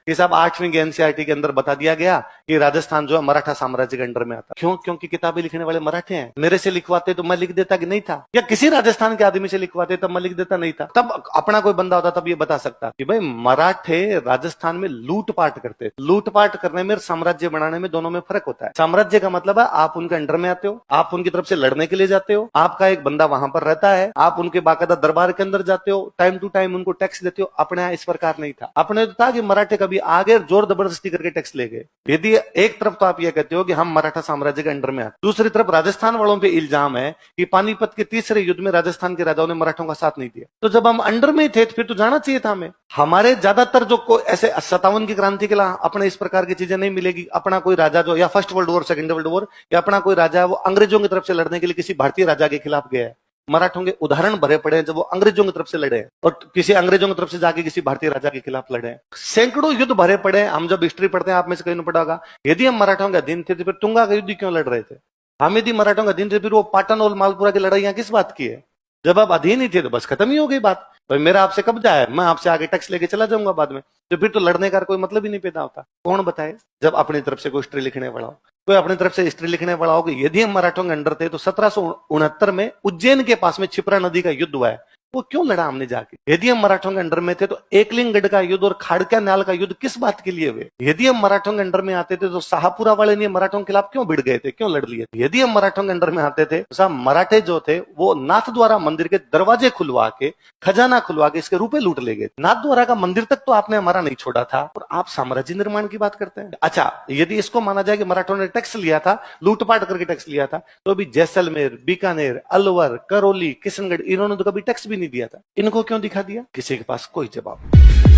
कि साहब 8वीं के एनसीईआरटी के अंदर बता दिया गया कि राजस्थान जो है मराठा साम्राज्य के अंडर में आता। क्यों? क्योंकि किताबें लिखने वाले मराठे हैं। मेरे से लिखवाते तो मैं लिख देता कि नहीं था, या किसी राजस्थान के आदमी से लिखवाते तब मैं लिख देता नहीं था। तब अपना कोई बंदा होता तब ये बता सकता कि भाई मराठे राजस्थान में लूटपाट करते। लूटपाट करने में, साम्राज्य बनाने में दोनों में फर्क होता है। साम्राज्य का मतलब है आप उनके अंडर में आते हो, आप उनकी तरफ से लड़ने के लिए जाते हो, आपका एक बंदा वहां पर रहता है, आप उनके बाकायदा दरबार के अंदर जाते हो, टाइम टू टाइम उनको टैक्स देते हो। अपने यहाँ इस प्रकार नहीं था। अपने तो था कि मराठे कभी आगे जोर जबरदस्ती करके टैक्स ले गए। यदि एक तरफ तो आप ये कहते हो कि हम मराठा साम्राज्य के अंडर में आते, दूसरी तरफ राजस्थान वालों पे इल्जाम है कि पानीपत के तीसरे युद्ध में राजस्थान के राजाओं ने मराठों का साथ नहीं दिया। तो जब हम अंडर में थे तो फिर तो जाना चाहिए था हमें। हमारे ज्यादातर जो ऐसे 57 की क्रांति के लिए अपने इस प्रकार की चीजें नहीं मिलेगी। अपना कोई राजा जो, या first world war, second world war, या अपना कोई राजा वो अंग्रेजों की तरफ से लड़ने के लिए किसी भारतीय राजा के खिलाफ गया है। मराठों के उदाहरण भरे पड़े हैं जब वो अंग्रेजों की तरफ से लड़े हैं और किसी अंग्रेजों की तरफ से जाके किसी भारतीय राजा के खिलाफ लड़े हैं। सैकड़ों युद्ध भरे पड़े हैं। हम जब हिस्ट्री पढ़ते हैं, आप में से कहीं नहीं पढ़ा होगा, यदि हम मराठों के अधीन थे तो फिर तुंगा का युद्ध क्यों लड़ रहे थे? हम यदि मराठों के अधीन थे फिर वो पाटन और मालपुरा की लड़ाइयां किस बात की है? जब आप अधीन ही थे तो बस खत्म ही हो गई बात। भाई मेरा आपसे कब्जा है, मैं आपसे आगे टैक्स लेके चला जाऊंगा बाद में, तो फिर तो लड़ने का कोई मतलब ही नहीं पैदा होता। कौन बताए? जब अपनी तरफ से कोई हिस्ट्री लिखने वाला हो, कोई अपनी तरफ से हिस्ट्री लिखने वाला हो कि यदि हम मराठों के अंडर थे तो 1769 में उज्जैन के पास में क्षिप्रा नदी का युद्ध हुआ है, वो क्यों लड़ा हमने जाके? यदि हम मराठों के अंडर में थे तो एकलिंगगढ़ का युद्ध और खाड़का नाल का युद्ध किस बात के लिए हुए? यदि हम मराठों के अंडर में आते थे तो शाहपुरा वाले ने मराठों के खिलाफ क्यों भिड़ गए थे, क्यों लड़ लिए? यदि हम मराठों के अंडर में आते थे तो साहब मराठे जो थे वो नाथ द्वारा मंदिर के दरवाजे खुलवा के, खजाना खुलवा के इसके रुपए लूट ले गए। नाथ द्वारा का मंदिर तक तो आपने हमारा नहीं छोड़ा था और आप साम्राज्य निर्माण की बात करते हैं। अच्छा, यदि इसको माना जाए कि मराठों ने टैक्स लिया था, लूटपाट करके टैक्स लिया था, तो अभी जैसलमेर, बीकानेर, अलवर, करौली, किशनगढ़, इन्होंने तो कभी टैक्स भी नहीं दिया था। इनको क्यों दिखा दिया? किसी के पास कोई जवाब नहीं।